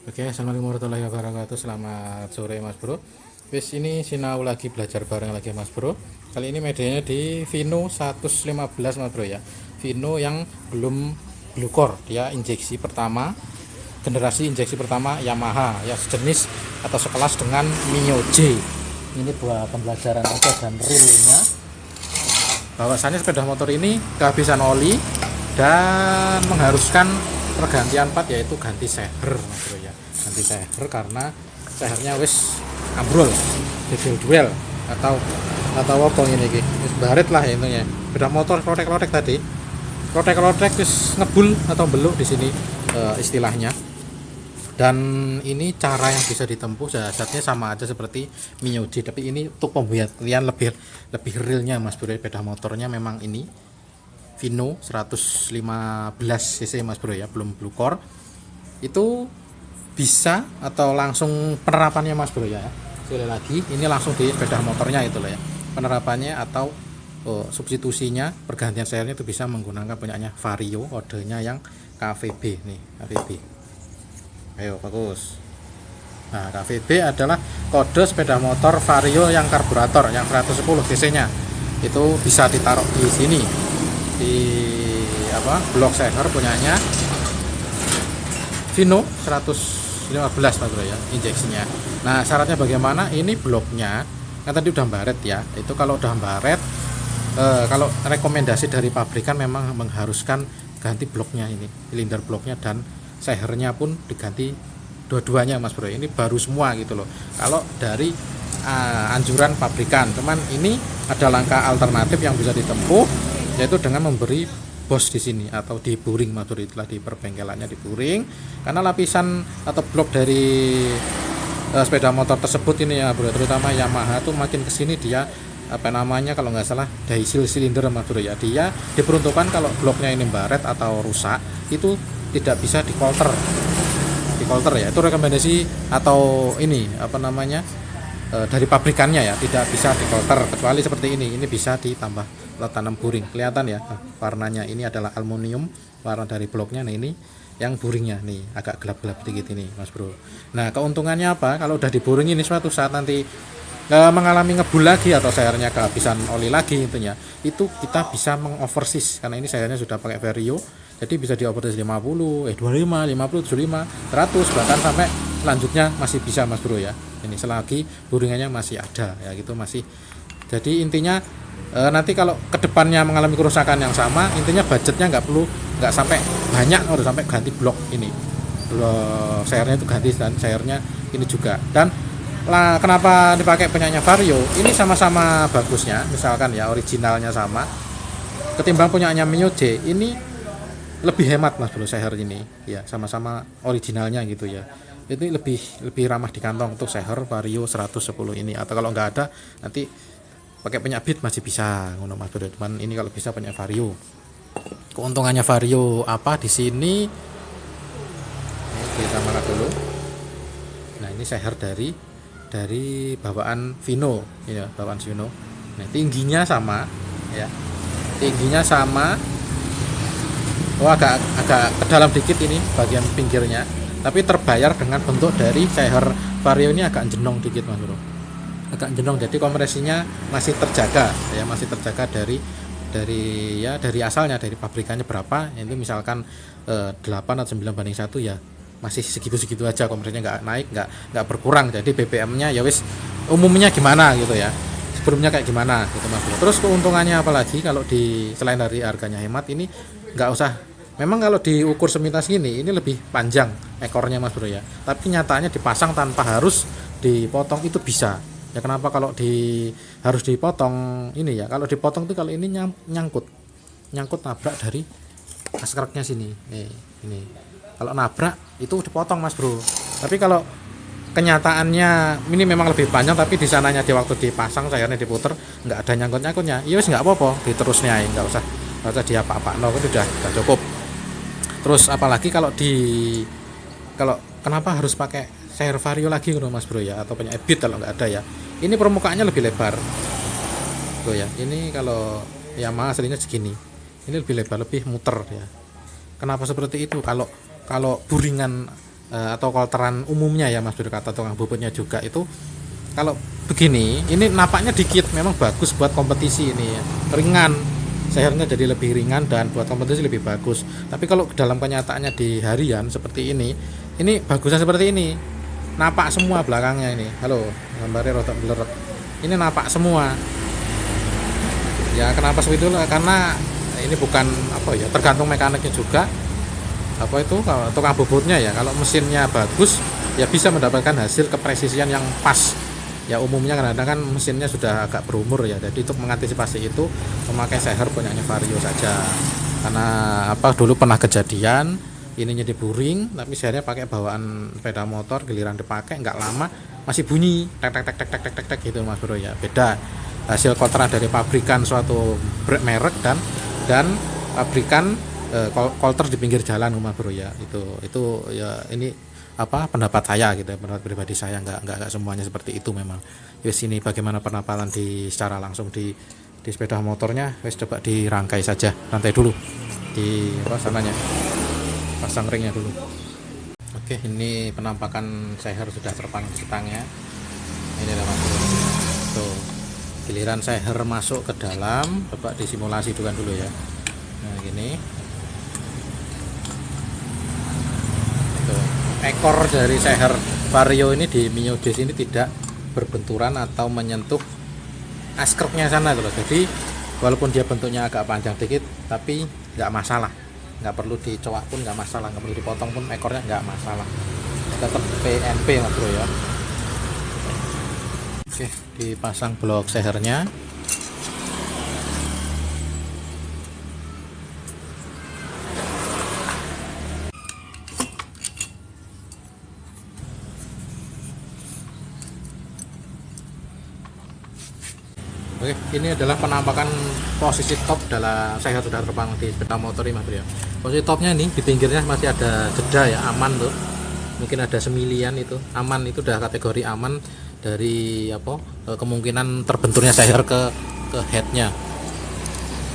Oke, assalamualaikum warahmatullahi wabarakatuh. Selamat sore Mas Bro. Wis ini sinau lagi belajar bareng lagi Mas Bro. Kali ini medianya di Vino 115 Mas Bro ya. Vino yang belum blue core, dia injeksi pertama, generasi injeksi pertama Yamaha ya, sejenis atau sekelas dengan Mio J. Ini buat pembelajaran aja dan realnya. Bahwasannya sepeda motor ini kehabisan oli dan mengharuskan pergantian part, yaitu ganti seher Mas Bro ya. Ganti seher karena sehernya wis ambrol, duel atau apa ini iki. Wis baret lah intinya. Beda motor klotek-klotek tadi. Klotek-klotek wis ngebul atau beluk di sini istilahnya. Dan ini cara yang bisa ditempuh dasarnya sama aja seperti Mio J, tapi ini untuk pembuatan lebih realnya Mas Bro. Beda motornya memang ini Vino 115 cc Mas Bro ya, belum blue core. Itu bisa atau langsung penerapannya Mas Bro ya. Sekali lagi ini langsung di sepeda motornya itu loh ya. Penerapannya atau substitusinya pergantian sehernya itu bisa menggunakan punyanya Vario, kodenya yang KVB nih, KVB. Ayo bagus. Nah, KVB adalah kode sepeda motor Vario yang karburator yang 110 cc-nya. Itu bisa ditaruh di sini, di blok seher punyanya Vino 115 Mas Bro ya, injeksinya. Nah, syaratnya bagaimana? Ini bloknya kan tadi udah baret ya. Itu kalau udah baret, kalau rekomendasi dari pabrikan memang mengharuskan ganti bloknya, ini silinder bloknya dan sehernya pun diganti dua-duanya Mas Bro. Ini baru semua gitu loh kalau dari anjuran pabrikan. Cuman ini ada langkah alternatif yang bisa ditempuh, yaitu dengan memberi bos di sini atau di buring Mas Bro. Itulah di perbengkelannya di buring, karena lapisan atau blok dari sepeda motor tersebut ini ya Bro, terutama Yamaha tuh makin kesini dia kalau nggak salah diesel silinder Mas Bro ya. Dia diperuntukkan kalau bloknya ini baret atau rusak itu tidak bisa dikolter ya. Itu rekomendasi atau ini dari pabrikannya ya, tidak bisa dikolter kecuali seperti ini bisa ditambah tanam buring. Kelihatan ya warnanya, ini adalah aluminium warna dari bloknya. Nah, ini yang buringnya nih agak gelap-gelap sedikit ini Mas Bro. Nah, keuntungannya apa? Kalau udah diburing ini suatu saat nanti mengalami ngebul lagi atau sehernya kehabisan oli lagi, intinya itu kita bisa mengoversis karena ini sehernya sudah pakai Vario. Jadi bisa dioversis 25, 50, 75, 100, bahkan sampai selanjutnya masih bisa Mas Bro ya. Ini selagi buringannya masih ada ya gitu masih. Jadi intinya nanti kalau kedepannya mengalami kerusakan yang sama, intinya budgetnya nggak sampai banyak, harus sampai ganti blok ini. Blok sehernya itu ganti dan sehernya ini juga. Dan kenapa dipakai punyanya Vario? Ini sama-sama bagusnya, misalkan ya originalnya sama, ketimbang punyanya Mio J ini lebih hemat Mas Bro seher ini ya, sama-sama originalnya gitu ya. Itu lebih ramah di kantong untuk seher Vario 110 ini. Atau kalau nggak ada nanti pakai punya Beat masih bisa ngono Mas Bro. Cuman ini kalau bisa punya Vario. Keuntungannya Vario apa di sini? Kita makan dulu. Nah, ini seher dari bawaan Vino ya, bawaan Vino. Nah, tingginya sama ya. Tingginya sama. Oh, agak ke dalam dikit ini bagian pinggirnya, tapi terbayar dengan bentuk dari seher Vario ini agak jenong dikit Mas Bro. Agak jenong, jadi kompresinya masih terjaga ya, masih terjaga dari asalnya, dari pabrikannya berapa. Itu misalkan 8 atau 9:1 ya, masih segitu-segitu aja kompresinya, nggak naik, nggak berkurang. Jadi BBM-nya ya wis umumnya gimana gitu ya. Sebelumnya kayak gimana gitu Mas Bro. Terus keuntungannya apalagi kalau selain dari harganya hemat, ini nggak usah, memang kalau diukur semintas gini ini lebih panjang ekornya Mas Bro ya, tapi nyatanya dipasang tanpa harus dipotong itu bisa ya. Kenapa kalau harus dipotong ini ya? Kalau dipotong tuh kalau ini nyangkut nabrak dari askreknya sini ini kalau nabrak itu dipotong Mas Bro. Tapi kalau kenyataannya ini memang lebih panjang, tapi di sananya di waktu dipasang sayurnya diputer nggak ada nyangkut-nyangkutnya, iya wis nggak apa-apa, diterusnya nggak usah dia apa-apa, itu udah cukup. Terus apalagi kalau kenapa harus pakai seher Vario lagi Mas Bro ya, atau punya Beat kalau nggak ada ya. Ini permukaannya lebih lebar tuh ya. Ini kalau Yamaha aslinya segini, ini lebih lebar, lebih muter ya. Kenapa seperti itu? Kalau buringan atau kolteran umumnya ya Mas Bro, kata tukang bubutnya juga itu kalau begini ini napaknya dikit, memang bagus buat kompetisi ini ya. Ringan, sehernya jadi lebih ringan dan buat kompetisi lebih bagus. Tapi kalau dalam kenyataannya di harian seperti ini bagusnya seperti ini, napak semua belakangnya ini. Halo, gambarnya rotok blur. Ini napak semua. Ya kenapa seperti itu? Karena ini bukan apa ya, tergantung mekaniknya juga. Apa itu kalau tukang bobotnya ya, kalau mesinnya bagus ya bisa mendapatkan hasil kepresisian yang pas. Ya umumnya kadang-kadang kan mesinnya sudah agak berumur ya, jadi untuk mengantisipasi itu memakai seher punyanya Vario saja. Karena apa, dulu pernah kejadian ininya diburing tapi sehernya pakai bawaan sepeda motor, giliran dipakai nggak lama masih bunyi tek tek tek tek tek tek tek, tek gitu Mas Bro ya. Beda hasil kotoran dari pabrikan suatu merek dan pabrikan kolter di pinggir jalan Mas Bro ya. Itu ya ini apa pendapat saya gitu, pendapat pribadi saya, nggak semuanya seperti itu memang. Wes ini bagaimana penampilan di secara langsung di sepeda motornya, wes coba dirangkai saja, rantai dulu di apa sananya, pasang ringnya dulu. Oke, ini penampakan seher sudah terpasang di stangnya. Ini adalah Mas Bro. Tuh, giliran seher masuk ke dalam, coba disimulasi dulu ya. Nah gini. Ekor dari seher Vario ini di Mio Dash ini tidak berbenturan atau menyentuh askrepnya sana tuh. Jadi walaupun dia bentuknya agak panjang dikit tapi nggak masalah, nggak perlu dicowak pun nggak masalah, nggak perlu dipotong pun ekornya nggak masalah, tetap PNP Mas Bro ya. Oke, dipasang blok sehernya. Oke, ini adalah penampakan posisi top dalam seher sudah terbang di sepeda motor ini Mas Bro ya. Posisi topnya ini di pinggirnya masih ada jeda ya, aman tuh. Mungkin ada semilian itu, aman, itu udah kategori aman dari apa kemungkinan terbenturnya seher ke headnya.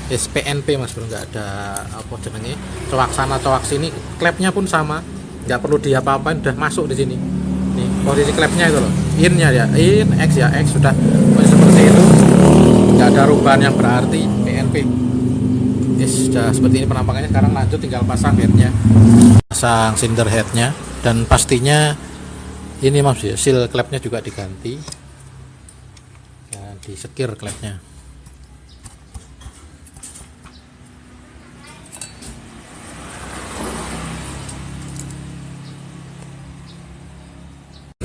SPNP Mas Bro, nggak ada apa jenenge cowak sana cowak sini, klepnya pun sama, nggak perlu diapa-apain, udah masuk di sini. Nih posisi klepnya itu loh, innya ya, in X ya X, sudah seperti itu, nggak ada perubahan yang berarti PNP. Yes, sudah seperti ini penampakannya. Sekarang lanjut tinggal pasang headnya, pasang cylinder headnya, dan pastinya ini Mas ya, seal klepnya juga diganti dan disekir klepnya.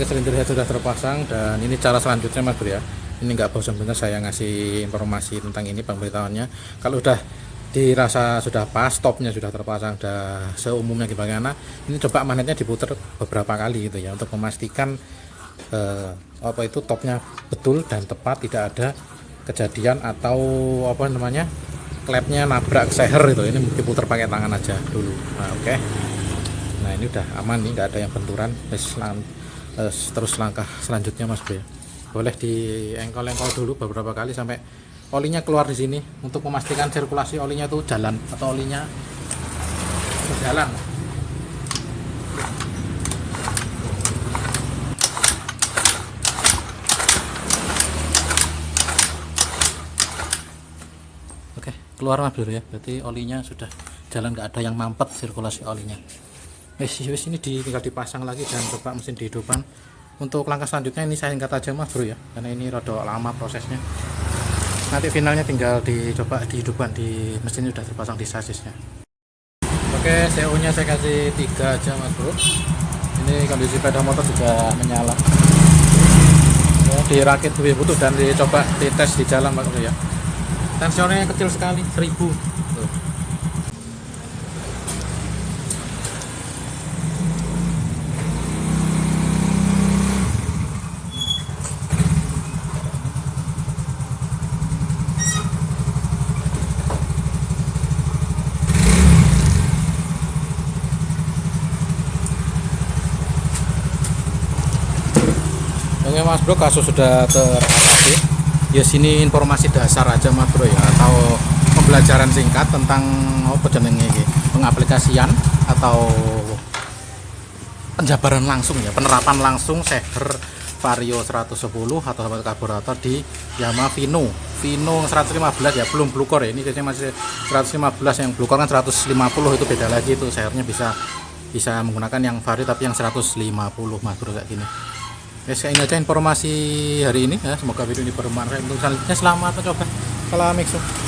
Silinder head sudah terpasang dan ini cara selanjutnya Mas Bro ya. Ini nggak bosan bener saya ngasih informasi tentang ini pemberitahuannya. Kalau udah dirasa sudah pas, topnya sudah terpasang, udah seumumnya gimana, ini coba magnetnya diputar beberapa kali gitu ya, untuk memastikan apa itu topnya betul dan tepat, tidak ada kejadian atau apa namanya klepnya nabrak seher itu. Ini diputar pakai tangan aja dulu. Nah oke. Nah ini udah aman nih, nggak ada yang benturan. Terus langkah selanjutnya Mas Bro ya, boleh diengkol-engkol dulu beberapa kali sampai olinya keluar di sini, untuk memastikan sirkulasi olinya tuh jalan atau olinya berjalan. Oke, keluar Mas Bro ya, berarti olinya sudah jalan, nggak ada yang mampet sirkulasi olinya. Wes ini tinggal dipasang lagi dan coba mesin dihidupkan. Untuk langkah selanjutnya ini saya singkat aja Mas Bro ya, karena ini rada lama prosesnya. Nanti finalnya tinggal dicoba dihidupkan di mesin sudah terpasang di sasisnya. Oke, CO nya saya kasih 3 aja Mas Bro. Ini kondisi sepeda motor juga menyala ya, dirakit lebih butuh dan dicoba dites di jalan Mas Bro ya. Tensionnya kecil sekali, 1000 tuh. Oke Mas Bro, kasus sudah teratasi. Ya sini informasi dasar aja Mas Bro ya, atau pembelajaran singkat tentang apa jenenge iki, pengaplikasian atau penjabaran langsung ya, penerapan langsung shader Vario 110 atau sahabat karburator di Yamaha Vino 115 ya, belum blue core ya, ini biasanya masih 115, yang blue core kan 150, itu beda lagi, itu shadernya bisa menggunakan yang Vario tapi yang 150 mas bro kayak gini. Oke, ini aja informasi hari ini ya, semoga video ini bermanfaat. Untuk selanjutnya selamat mencoba. Salam Mixu.